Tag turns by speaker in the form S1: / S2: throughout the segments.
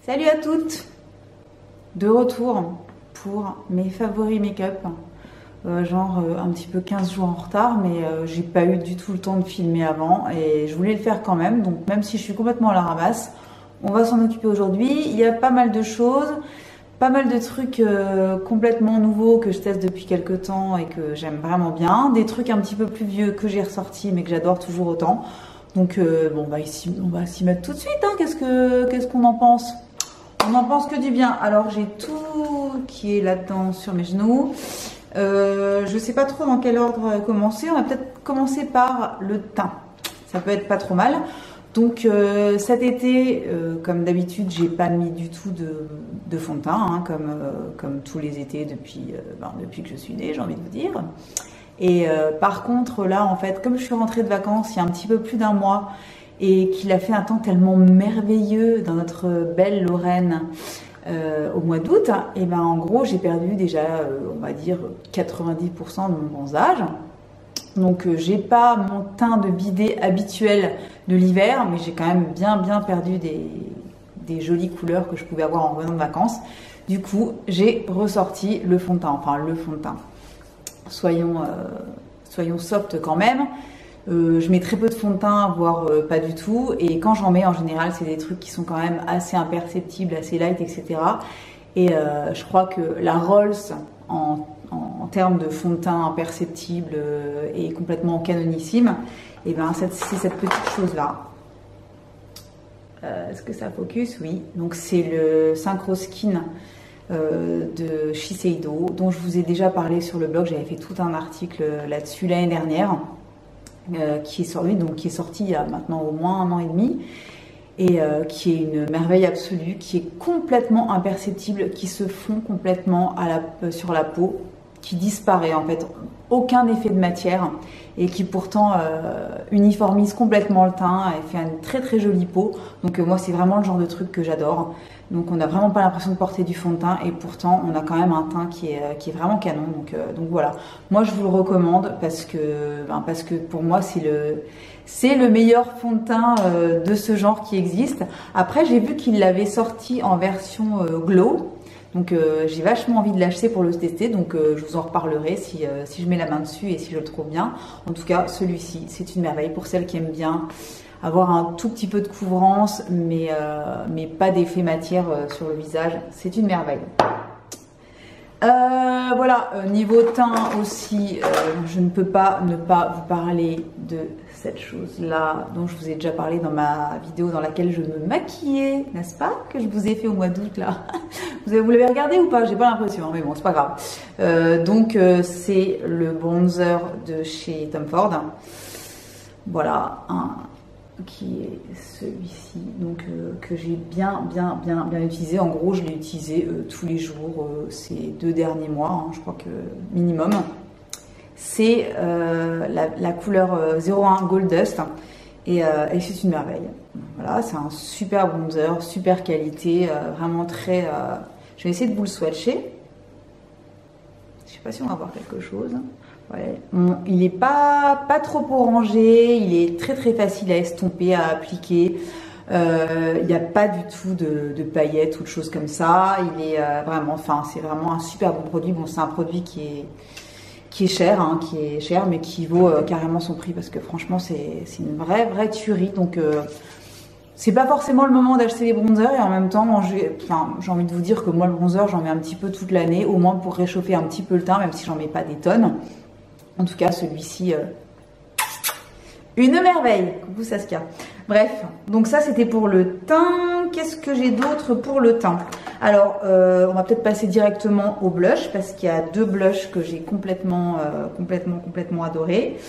S1: Salut à toutes, de retour pour mes favoris make-up, un petit peu 15 jours en retard, mais j'ai pas eu du tout le temps de filmer avant et je voulais le faire quand même, donc même si je suis complètement à la ramasse, on va s'en occuper aujourd'hui. Il y a pas mal de choses, pas mal de trucs complètement nouveaux que je teste depuis quelques temps et que j'aime vraiment bien, des trucs un petit peu plus vieux que j'ai ressortis mais que j'adore toujours autant. Donc bon bah ici on va s'y mettre tout de suite, hein. Qu'est-ce qu'on en pense? On n'en pense que du bien. Alors j'ai tout qui est là-dedans sur mes genoux. Je sais pas trop dans quel ordre commencer. On va peut-être commencer par le teint. Ça peut être pas trop mal. Donc cet été, comme d'habitude, j'ai pas mis du tout de fond de teint, hein, comme tous les étés depuis que je suis née, j'ai envie de vous dire. Et par contre là, en fait, comme je suis rentrée de vacances il y a un petit peu plus d'un mois, et qu'il a fait un temps tellement merveilleux dans notre belle Lorraine au mois d'août, et ben en gros j'ai perdu déjà on va dire 90% de mon bronzage. Donc j'ai pas mon teint de bidet habituel de l'hiver, mais j'ai quand même bien perdu des jolies couleurs que je pouvais avoir en revenant de vacances. Du coup j'ai ressorti le fond de teint, enfin le fond de teint. Soyons soft quand même. Je mets très peu de fond de teint, voire pas du tout. Et quand j'en mets, en général, c'est des trucs qui sont quand même assez imperceptibles, assez light, etc. Et je crois que la Rolls, en termes de fond de teint imperceptible et complètement canonissime, et ben c'est cette petite chose-là. Est-ce que ça focus? Oui. Donc c'est le Synchro Skin de Shiseido, dont je vous ai déjà parlé sur le blog. J'avais fait tout un article là-dessus l'année dernière. Qui est sorti il y a maintenant au moins 1 an et demi et qui est une merveille absolue, qui est complètement imperceptible, qui se fond complètement sur la peau, qui disparaît en fait, aucun effet de matière et qui pourtant uniformise complètement le teint et fait une très jolie peau. Donc moi c'est vraiment le genre de truc que j'adore. Donc on n'a vraiment pas l'impression de porter du fond de teint et pourtant on a quand même un teint qui est vraiment canon. Donc voilà, moi je vous le recommande parce que pour moi c'est le meilleur fond de teint de ce genre qui existe. Après j'ai vu qu'il l'avait sorti en version glow. Donc j'ai vachement envie de l'acheter pour le tester, donc je vous en reparlerai si je mets la main dessus et si je le trouve bien. En tout cas celui-ci c'est une merveille pour celles qui aiment bien avoir un tout petit peu de couvrance mais pas d'effet matière sur le visage, c'est une merveille. Voilà, niveau teint aussi, je ne peux pas ne pas vous parler de cette chose-là dont je vous ai déjà parlé dans ma vidéo dans laquelle je me maquillais, n'est-ce pas? Que je vous ai fait au mois d'août là. Vous l'avez regardé ou pas? J'ai pas l'impression, mais bon, c'est pas grave. Donc c'est le bronzer de chez Tom Ford. Voilà, qui est celui-ci, donc que j'ai bien utilisé. En gros je l'ai utilisé tous les jours ces 2 derniers mois, hein, je crois que minimum. C'est la couleur 01 Gold Dust et c'est une merveille. Voilà, c'est un super bronzer, super qualité, vraiment très... Je vais essayer de vous le swatcher. Je sais pas si on va voir quelque chose. Ouais. Il n'est pas trop orangé, il est très facile à estomper, à appliquer. Il n'y a pas du tout de paillettes ou de choses comme ça. Il est c'est vraiment un super bon produit. Bon, c'est un produit qui est cher, hein, mais qui vaut carrément son prix parce que franchement c'est une vraie tuerie. Donc c'est pas forcément le moment d'acheter les bronzers et en même temps j'ai envie de vous dire que moi le bronzer j'en mets un petit peu toute l'année, au moins pour réchauffer un petit peu le teint, même si j'en mets pas des tonnes. En tout cas, celui-ci, une merveille. Coucou Saskia. Bref, donc ça c'était pour le teint. Qu'est-ce que j'ai d'autre pour le teint? Alors, on va peut-être passer directement au blush parce qu'il y a 2 blushs que j'ai complètement adoré.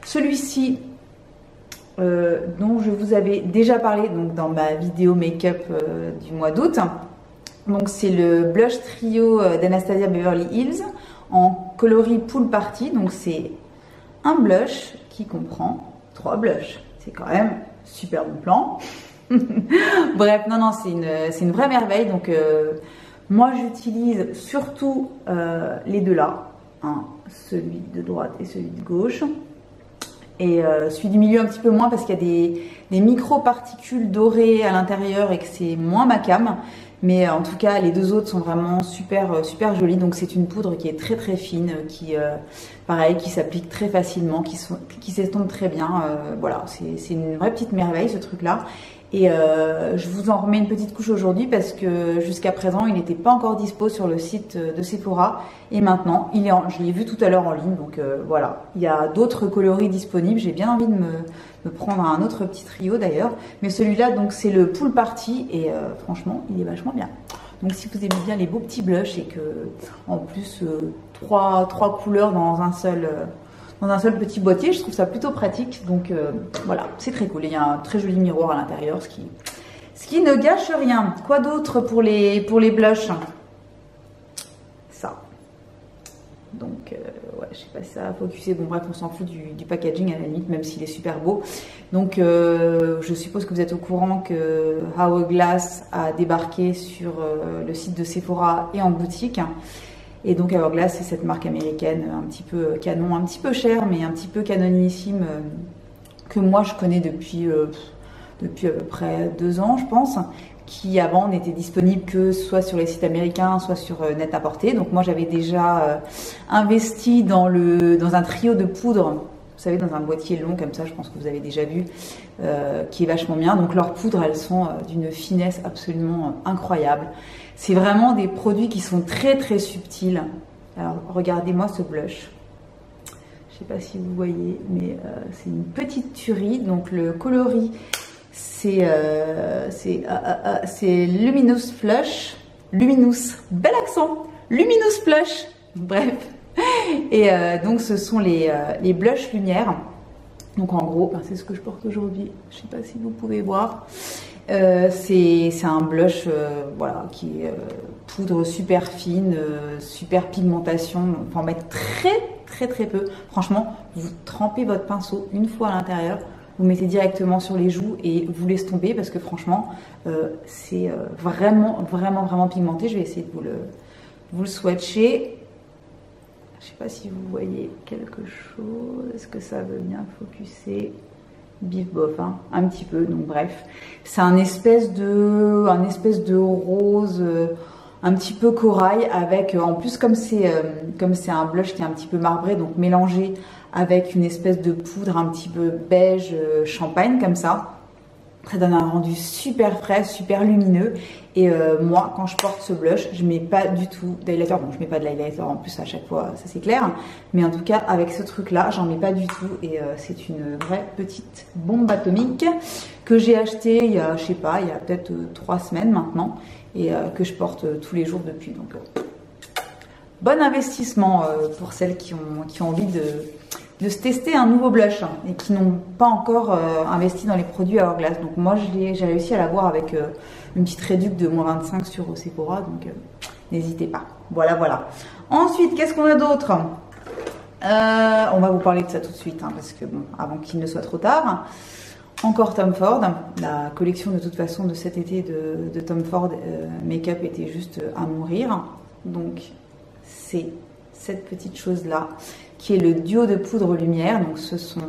S1: Celui-ci, dont je vous avais déjà parlé donc dans ma vidéo make-up du mois d'août. Donc c'est le blush trio d'Anastasia Beverly Hills en coloris Pool Party. Donc c'est un blush qui comprend 3 blushs. C'est quand même super bon plan. Bref, non, c'est une vraie merveille. Donc moi j'utilise surtout les deux là, hein, celui de droite et celui de gauche. Et celui du milieu un petit peu moins parce qu'il y a des micro-particules dorées à l'intérieur et que c'est moins ma came. Mais en tout cas, les deux autres sont vraiment super jolies. Donc c'est une poudre qui est très fine, pareil, qui s'applique très facilement, qui s'estompe très bien. Voilà, c'est une vraie petite merveille ce truc-là. Et je vous en remets une petite couche aujourd'hui parce que jusqu'à présent, il n'était pas encore dispo sur le site de Sephora. Et maintenant, je l'ai vu tout à l'heure en ligne. Donc voilà, il y a d'autres coloris disponibles. J'ai bien envie de me prendre un autre petit trio d'ailleurs. Mais celui-là, donc c'est le Pool Party. Et franchement, il est vachement bien. Donc si vous aimez bien les beaux petits blushs et que en plus trois couleurs dans un seul petit boîtier, je trouve ça plutôt pratique. Donc voilà, c'est très cool. Et il y a un très joli miroir à l'intérieur, ce qui ne gâche rien. Quoi d'autre pour les blushs? Ça. Donc ouais, je sais pas si ça va focuser. Bon bref, on s'en fout du packaging à la limite, même s'il est super beau. Donc je suppose que vous êtes au courant que Hourglass a débarqué sur le site de Sephora et en boutique. Et donc Hourglass, c'est cette marque américaine un petit peu canon, un petit peu chère, mais un petit peu canonissime, que moi je connais depuis à peu près 2 ans, je pense, qui avant n'était disponible que soit sur les sites américains, soit sur Net-a-Porter. Donc moi j'avais déjà investi dans un trio de poudres, vous savez, dans un boîtier long comme ça, je pense que vous avez déjà vu, qui est vachement bien. Donc leurs poudres, elles sont d'une finesse absolument incroyable. C'est vraiment des produits qui sont très subtils. Alors regardez-moi ce blush. Je sais pas si vous voyez, mais c'est une petite tuerie. Donc le coloris, c'est Luminous Flush. Luminous, bel accent. Luminous Flush. Bref. Et donc ce sont les blushs lumière. Donc en gros, c'est ce que je porte aujourd'hui. Je sais pas si vous pouvez voir. C'est un blush voilà, qui est poudre super fine, super pigmentation. On peut en mettre très peu. Franchement, vous trempez votre pinceau une fois à l'intérieur, vous mettez directement sur les joues et vous l'estompez parce que franchement, c'est vraiment pigmenté. Je vais essayer de vous le swatcher. Je sais pas si vous voyez quelque chose. Est-ce que ça veut bien focuser? Bif bof, hein, un petit peu. Donc bref, c'est un espèce de rose un petit peu corail avec en plus comme c'est un blush qui est un petit peu marbré, donc mélangé avec une espèce de poudre un petit peu beige champagne comme ça. Ça donne un rendu super frais, super lumineux. Et moi, quand je porte ce blush, je mets pas du tout d'highlighter. Bon, je mets pas de l'highlighter en plus à chaque fois, ça c'est clair. Mais en tout cas, avec ce truc-là, j'en mets pas du tout. Et c'est une vraie petite bombe atomique que j'ai acheté il y a, je sais pas, il y a peut-être 3 semaines maintenant. Et que je porte tous les jours depuis. Donc, bon investissement pour celles qui ont envie de se tester un nouveau blush et qui n'ont pas encore investi dans les produits Hourglass. Donc moi j'ai réussi à l'avoir avec une petite réduc de -25 sur Sephora, donc n'hésitez pas. Voilà. Ensuite, qu'est-ce qu'on a d'autre? On va vous parler de ça tout de suite, parce que bon, avant qu'il ne soit trop tard. Encore Tom Ford, la collection de toute façon de cet été de Tom Ford Make-up était juste à mourir. Donc c'est cette petite chose là qui est le duo de poudre lumière. Donc ce sont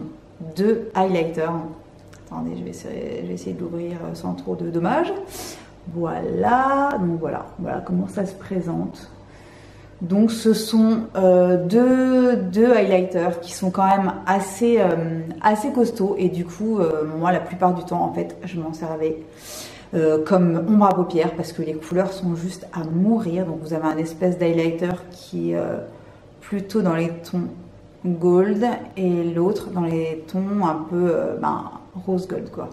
S1: 2 highlighters. Attendez, je vais essayer de l'ouvrir sans trop de dommages. Voilà, donc voilà comment ça se présente. Donc ce sont deux highlighters qui sont quand même assez costauds, et du coup moi la plupart du temps en fait je m'en servais comme ombre à paupières parce que les couleurs sont juste à mourir. Donc vous avez un espèce d'highlighter qui est plutôt dans les tons gold et l'autre dans les tons un peu rose gold quoi.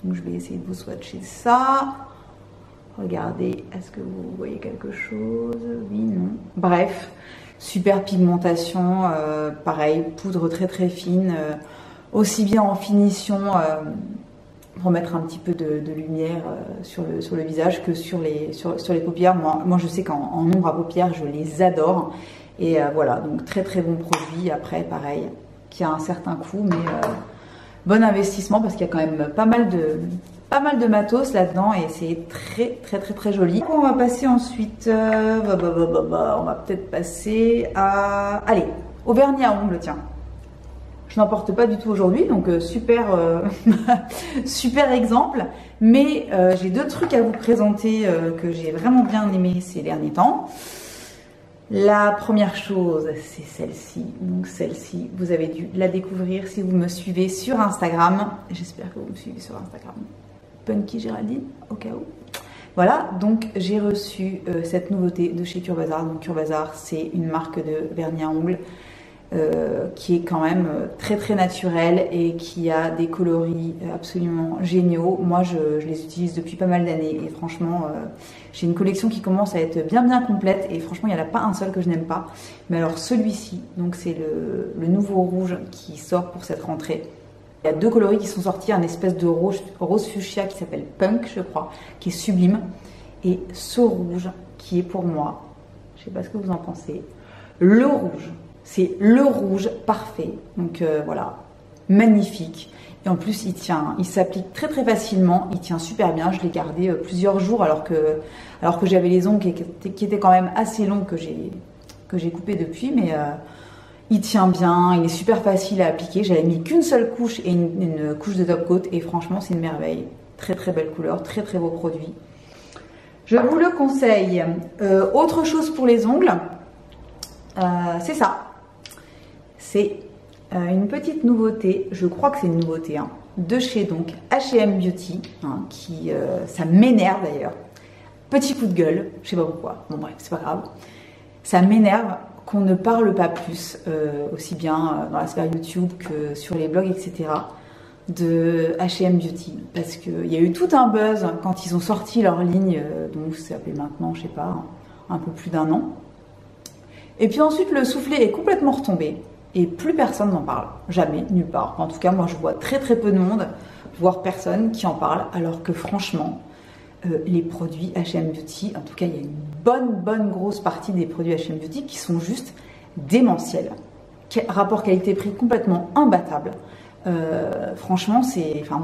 S1: Donc je vais essayer de vous swatcher ça. Regardez, est-ce que vous voyez quelque chose? Oui, non. Bref, super pigmentation, pareil, poudre très fine, aussi bien en finition pour mettre un petit peu de lumière sur le visage que sur les paupières. Moi je sais qu'en ombre à paupières, je les adore. Et voilà, donc très bon produit. Après, pareil, qui a un certain coût, mais bon investissement parce qu'il y a quand même pas mal de matos là-dedans et c'est très joli. On va passer ensuite, on va peut-être passer à, allez, au vernis à ongles, tiens. Je n'en porte pas du tout aujourd'hui, donc super, super exemple. Mais j'ai deux trucs à vous présenter que j'ai vraiment bien aimé ces derniers temps. La première chose, c'est celle-ci. Donc celle-ci, vous avez dû la découvrir si vous me suivez sur Instagram. J'espère que vous me suivez sur Instagram. Punky Géraldine, au cas où. Voilà, donc j'ai reçu cette nouveauté de chez Curbazar. Donc Curbazar, c'est une marque de vernis à ongles qui est quand même très très naturelle et qui a des coloris absolument géniaux. Moi, je les utilise depuis pas mal d'années et franchement, j'ai une collection qui commence à être bien complète et franchement, il n'y en a pas un seul que je n'aime pas. Mais alors celui-ci, donc c'est le nouveau rouge qui sort pour cette rentrée. Il y a deux coloris qui sont sortis, un espèce de rose fuchsia qui s'appelle Punk, je crois, qui est sublime. Et ce rouge qui est pour moi, je ne sais pas ce que vous en pensez, le rouge. C'est le rouge parfait. Donc voilà, magnifique. Et en plus, il s'applique très facilement. Il tient super bien. Je l'ai gardé plusieurs jours alors que j'avais les ongles qui étaient quand même assez longs que j'ai coupé depuis. Mais il tient bien. Il est super facile à appliquer. J'avais mis qu'une seule couche et une couche de top coat. Et franchement, c'est une merveille. Très belle couleur. Très beau produit. Je vous le conseille. Autre chose pour les ongles, c'est ça. C'est une petite nouveauté, je crois que c'est une nouveauté, hein, de chez donc H&M Beauty, hein, qui ça m'énerve d'ailleurs. Petit coup de gueule, je sais pas pourquoi, bon bref, c'est pas grave. Ça m'énerve qu'on ne parle pas plus, aussi bien dans la sphère YouTube que sur les blogs, etc., de H&M Beauty. Parce qu'il y a eu tout un buzz quand ils ont sorti leur ligne, donc ça fait maintenant, je sais pas, un peu plus d'1 an. Et puis ensuite, le soufflet est complètement retombé. Et plus personne n'en parle, jamais, nulle part. En tout cas, moi je vois très peu de monde, voire personne qui en parle, alors que franchement, les produits H&M Beauty, en tout cas il y a une bonne grosse partie des produits H&M Beauty qui sont juste démentiels. Rapport qualité-prix complètement imbattable. Franchement,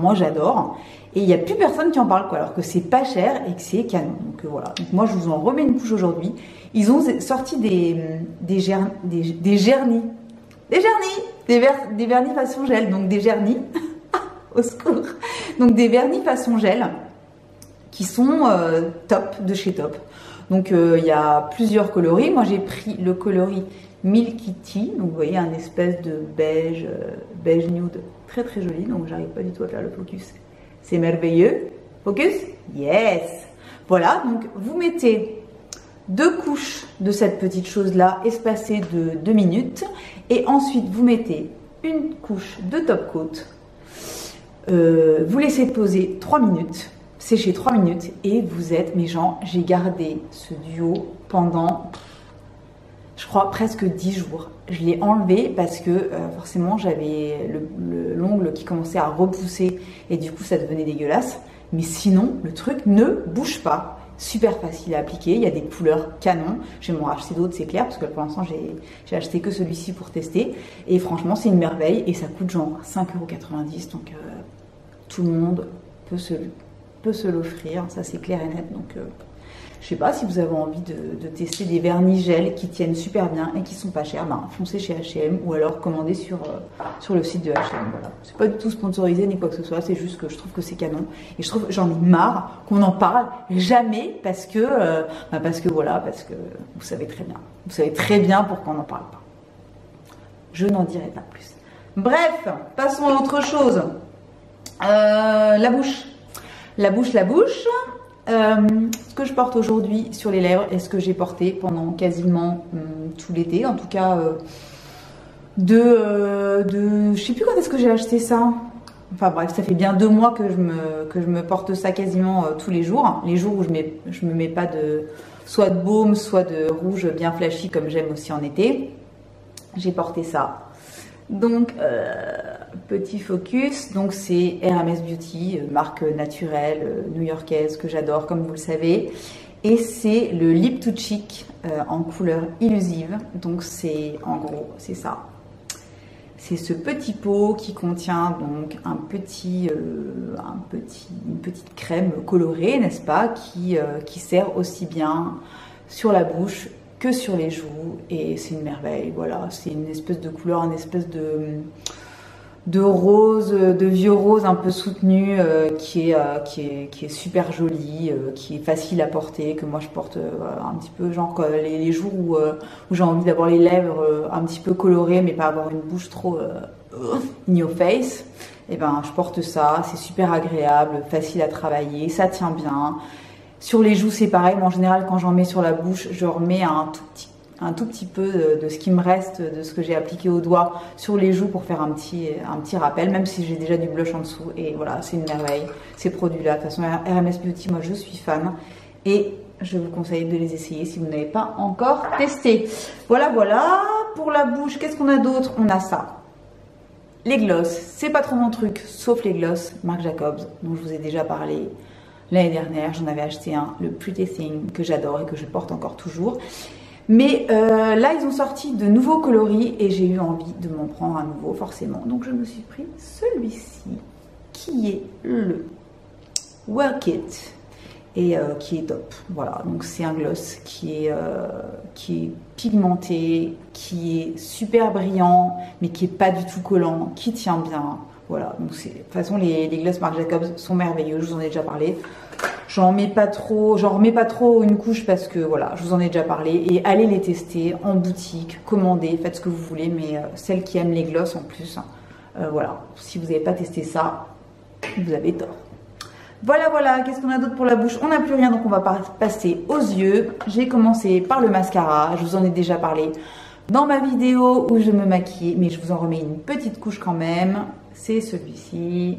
S1: moi j'adore. Et il n'y a plus personne qui en parle, quoi, alors que c'est pas cher et que c'est canon. Donc voilà, donc moi je vous en remets une couche aujourd'hui. Ils ont sorti des vernis façon gel, donc des vernis, au secours, donc des vernis façon gel qui sont top, de chez Top. Donc il y a plusieurs coloris, moi j'ai pris le coloris Milky Tea, donc vous voyez un espèce de beige nude très joli, donc j'arrive pas du tout à faire le focus, c'est merveilleux, focus, yes, voilà, donc vous mettez 2 couches de cette petite chose là espacées de 2 minutes et ensuite vous mettez une couche de top coat, vous laissez poser 3 minutes, sécher 3 minutes et vous êtes, mes gens, j'ai gardé ce duo pendant je crois presque 10 jours. Je l'ai enlevé parce que forcément j'avais l'ongle qui commençait à repousser et du coup ça devenait dégueulasse, mais sinon le truc ne bouge pas. Super facile à appliquer, il y a des couleurs canon. Je vais m'en racheter d'autres, c'est clair, parce que pour l'instant j'ai acheté que celui-ci pour tester. Et franchement, c'est une merveille et ça coûte genre 5,90 €. Donc tout le monde peut se l'offrir, ça c'est clair et net. Donc je sais pas si vous avez envie de tester des vernis gel qui tiennent super bien et qui sont pas chers, ben, foncez chez H&M ou alors commandez sur le site de H&M. Voilà. C'est pas du tout sponsorisé ni quoi que ce soit, c'est juste que je trouve que c'est canon et je trouve j'en ai marre qu'on en parle jamais parce que vous savez très bien pourquoi on n'en parle pas. Je n'en dirai pas plus. Bref, passons à autre chose. La bouche. Ce que je porte aujourd'hui sur les lèvres est ce que j'ai porté pendant quasiment tout l'été, en tout cas je sais plus quand est-ce que j'ai acheté ça. Enfin bref, ça fait bien 2 mois que je me porte ça quasiment tous les jours. Les jours où je me mets pas soit de baume, soit de rouge bien flashy comme j'aime aussi en été. J'ai porté ça. Donc, petit focus, donc c'est Hermès Beauty, marque naturelle, new-yorkaise que j'adore comme vous le savez. Et c'est le Lip to Cheek en couleur illusive, donc c'est en gros, c'est ça. C'est ce petit pot qui contient donc une petite crème colorée, n'est-ce pas, qui sert aussi bien sur la bouche que sur les joues et c'est une merveille. Voilà, c'est une espèce de couleur, une espèce de de rose, de vieux rose un peu soutenu, qui est super joli, qui est facile à porter, que moi je porte un petit peu genre les jours où j'ai envie d'avoir les lèvres un petit peu colorées mais pas avoir une bouche trop in your face. Et ben je porte ça, c'est super agréable, facile à travailler, ça tient bien. Sur les joues c'est pareil, moi en général quand j'en mets sur la bouche, je remets un tout petit peu de ce qui me reste, de ce que j'ai appliqué au doigt sur les joues pour faire un petit rappel, même si j'ai déjà du blush en dessous. Et voilà, c'est une merveille, ces produits-là. De toute façon, RMS Beauty, moi je suis fan. Et je vous conseille de les essayer si vous n'avez pas encore testé. Voilà, voilà. Pour la bouche, qu'est-ce qu'on a d'autre? On a ça. Les gloss, c'est pas trop mon truc, sauf les gloss Marc Jacobs, dont je vous ai déjà parlé l'année dernière. J'en avais acheté un, le Pretty Thing, que j'adore et que je porte encore toujours. Mais là, ils ont sorti de nouveaux coloris et j'ai eu envie de m'en prendre un nouveau, forcément. Donc, je me suis pris celui-ci, qui est le Work It et qui est top. Voilà, donc c'est un gloss qui est pigmenté, qui est super brillant, mais qui est pas du tout collant, qui tient bien. Voilà, donc de toute façon, les gloss Marc Jacobs sont merveilleux, je vous en ai déjà parlé. J'en remets pas trop une couche parce que voilà, je vous en ai déjà parlé. Et allez les tester en boutique, commandez, faites ce que vous voulez, mais celles qui aiment les gloss en plus, voilà, si vous n'avez pas testé ça, vous avez tort. Voilà, voilà, qu'est-ce qu'on a d'autre pour la bouche? On n'a plus rien, donc on va passer aux yeux. J'ai commencé par le mascara, je vous en ai déjà parlé dans ma vidéo où je me maquille, mais je vous en remets une petite couche quand même. C'est celui-ci.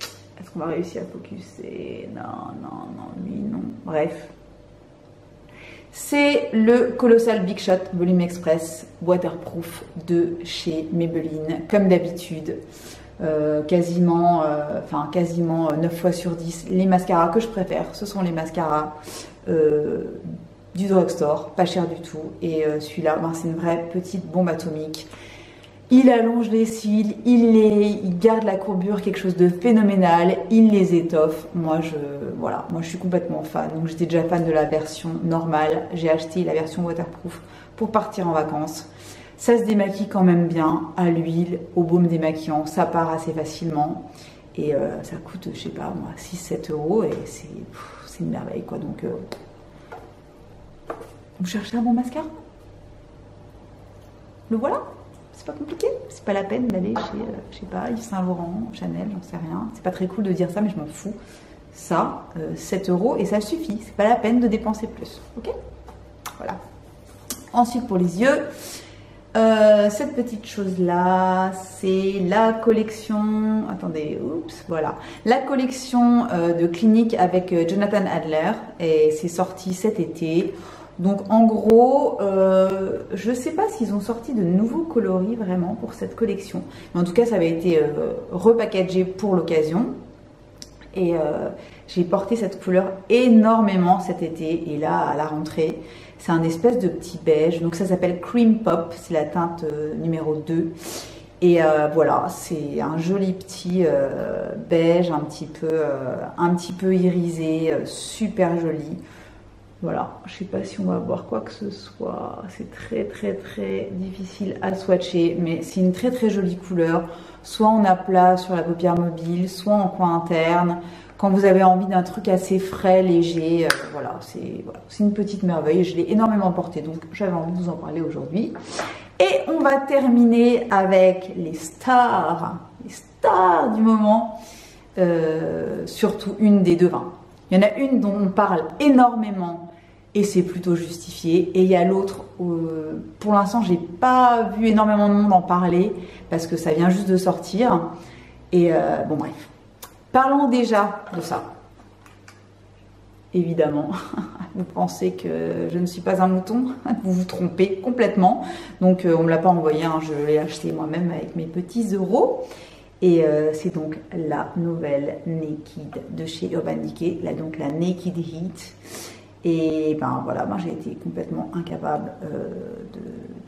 S1: Est-ce qu'on va réussir à focuser? Non, non, non, lui, non. Bref. C'est le Colossal Big Shot Volume Express Waterproof de chez Maybelline. Comme d'habitude, quasiment 9 fois sur 10, les mascaras que je préfère, ce sont les mascaras du drugstore, pas cher du tout. Et celui-là, ben, c'est une vraie petite bombe atomique. Il allonge les cils, il garde la courbure, quelque chose de phénoménal, il les étoffe. Moi je suis complètement fan. Donc j'étais déjà fan de la version normale. J'ai acheté la version waterproof pour partir en vacances. Ça se démaquille quand même bien à l'huile, au baume démaquillant. Ça part assez facilement. Et ça coûte, je sais pas moi, 6-7 euros. Et c'est une merveille quoi. Donc vous cherchez un bon mascara? Le voilà. C'est pas compliqué, c'est pas la peine d'aller chez, je sais pas, Yves Saint Laurent, Chanel, j'en sais rien. C'est pas très cool de dire ça, mais je m'en fous. Ça, 7 euros et ça suffit. C'est pas la peine de dépenser plus. Ok? Voilà. Ensuite, pour les yeux, cette petite chose-là, c'est la collection. Attendez, oups, voilà. La collection de Clinique avec Jonathan Adler. Et c'est sorti cet été. Donc en gros, je ne sais pas s'ils ont sorti de nouveaux coloris vraiment pour cette collection. Mais en tout cas, ça avait été repackagé pour l'occasion. Et j'ai porté cette couleur énormément cet été. Et là, à la rentrée, c'est un espèce de petit beige. Donc ça s'appelle Cream Pop, c'est la teinte numéro 2. Et voilà, c'est un joli petit beige, un petit peu irisé, super joli. Voilà, je sais pas si on va voir quoi que ce soit, c'est très très très difficile à swatcher, mais c'est une très très jolie couleur, soit en aplat sur la paupière mobile, soit en coin interne, quand vous avez envie d'un truc assez frais, léger, voilà, c'est une petite merveille, je l'ai énormément portée, donc j'avais envie de vous en parler aujourd'hui. Et on va terminer avec les stars du moment, surtout une des deux vins. Il y en a une dont on parle énormément et c'est plutôt justifié. Et il y a l'autre, pour l'instant, j'ai pas vu énormément de monde en parler parce que ça vient juste de sortir. Et bon, bref. Parlons déjà de ça. Évidemment, vous pensez que je ne suis pas un mouton, vous vous trompez complètement. Donc, on ne me l'a pas envoyé, hein, je l'ai acheté moi-même avec mes petits euros. Et c'est donc la nouvelle Naked de chez Urban Decay, donc la Naked Heat. Et ben voilà, moi j'ai été complètement incapable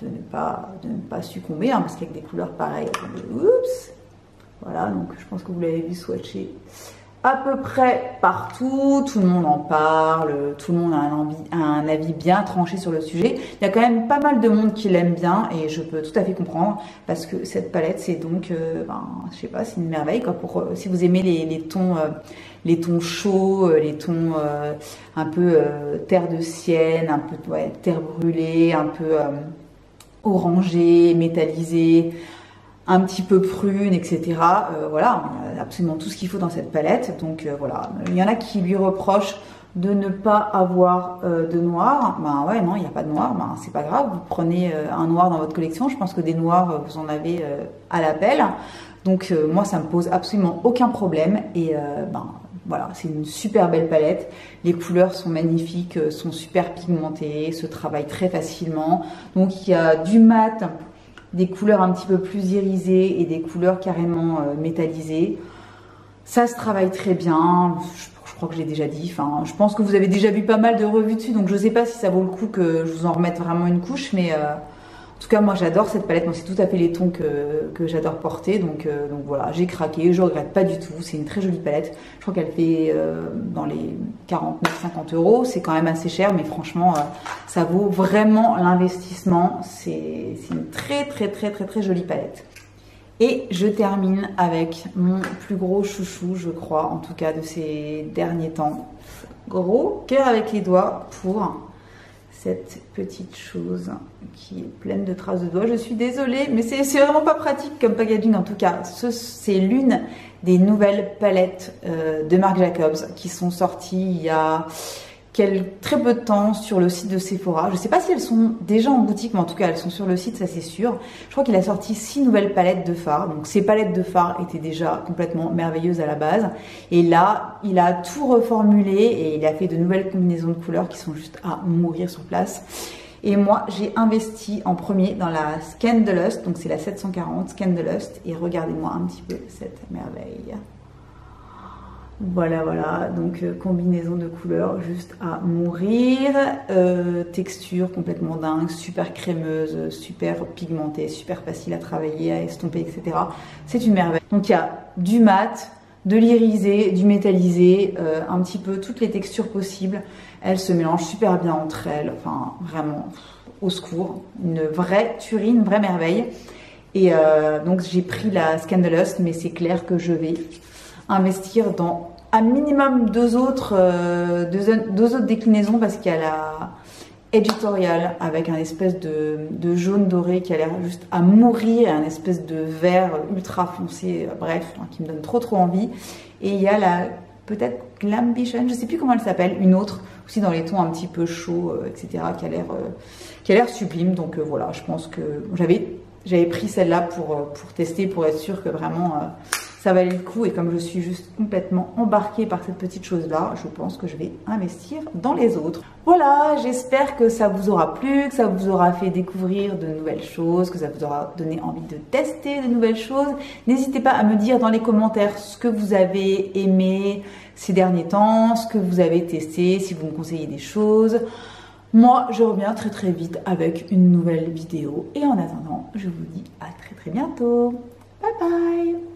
S1: de ne pas succomber, hein, parce qu'avec des couleurs pareilles, oups, voilà, donc je pense que vous l'avez vu swatcher à peu près partout, tout le monde en parle, tout le monde a un avis bien tranché sur le sujet. Il y a quand même pas mal de monde qui l'aime bien et je peux tout à fait comprendre parce que cette palette c'est donc, je sais pas, c'est une merveille quoi. Si vous aimez les tons chauds, les tons un peu terre de sienne, un peu terre brûlée, un peu orangé, métallisé, un petit peu prune, etc. Voilà, on a absolument tout ce qu'il faut dans cette palette. Donc voilà, il y en a qui lui reprochent de ne pas avoir de noir. Ben ouais, non, il n'y a pas de noir, ben c'est pas grave. Vous prenez un noir dans votre collection. Je pense que des noirs, vous en avez à l'appel. Donc moi, ça me pose absolument aucun problème. Et voilà, c'est une super belle palette. Les couleurs sont magnifiques, sont super pigmentées, se travaillent très facilement. Donc il y a du mat, des couleurs un petit peu plus irisées et des couleurs carrément métallisées. Ça se travaille très bien. Je crois que je l'ai déjà dit. Enfin, je pense que vous avez déjà vu pas mal de revues dessus, donc je ne sais pas si ça vaut le coup que je vous en remette vraiment une couche, mais en tout cas, moi j'adore cette palette. Moi, c'est tout à fait les tons que j'adore porter. Donc voilà, j'ai craqué. Je regrette pas du tout. C'est une très jolie palette. Je crois qu'elle fait dans les 49-50 euros. C'est quand même assez cher, mais franchement, ça vaut vraiment l'investissement. C'est une très jolie palette. Et je termine avec mon plus gros chouchou, je crois, en tout cas de ces derniers temps. Gros cœur avec les doigts pour cette petite chose qui est pleine de traces de doigts. Je suis désolée, mais c'est vraiment pas pratique comme packaging en tout cas. C'est l'une des nouvelles palettes de Marc Jacobs qui sont sorties il y a très peu de temps sur le site de Sephora. Je ne sais pas si elles sont déjà en boutique, mais en tout cas elles sont sur le site, ça c'est sûr. Je crois qu'il a sorti 6 nouvelles palettes de fard. Donc ces palettes de fard étaient déjà complètement merveilleuses à la base. Et là, il a tout reformulé et il a fait de nouvelles combinaisons de couleurs qui sont juste à mourir sur place. Et moi, j'ai investi en premier dans la Scandalust, donc c'est la 740 Scandalust. Et regardez-moi un petit peu cette merveille. Voilà, donc combinaison de couleurs juste à mourir, texture complètement dingue, super crémeuse, super pigmentée, super facile à travailler, à estomper, etc. C'est une merveille. Donc il y a du mat, de l'irisé, du métallisé, un petit peu toutes les textures possibles. Elles se mélangent super bien entre elles, enfin vraiment au secours, une vraie tuerie, une vraie merveille. Et donc j'ai pris la Scandalust, mais c'est clair que je vais investir dans un minimum deux autres déclinaisons parce qu'il y a la Editorial avec un espèce de jaune doré qui a l'air juste à mourir, un espèce de vert ultra foncé, bref, qui me donne trop envie. Et il y a la peut-être Glambition, je ne sais plus comment elle s'appelle, une autre aussi dans les tons un petit peu chauds, etc. qui a l'air sublime. Donc voilà, je pense que j'avais pris celle-là pour tester, pour être sûr que vraiment ça valait le coup. Et comme je suis juste complètement embarquée par cette petite chose-là, je pense que je vais investir dans les autres. Voilà, j'espère que ça vous aura plu, que ça vous aura fait découvrir de nouvelles choses, que ça vous aura donné envie de tester de nouvelles choses. N'hésitez pas à me dire dans les commentaires ce que vous avez aimé ces derniers temps, ce que vous avez testé, si vous me conseillez des choses. Moi, je reviens très vite avec une nouvelle vidéo. Et en attendant, je vous dis à très bientôt. Bye bye!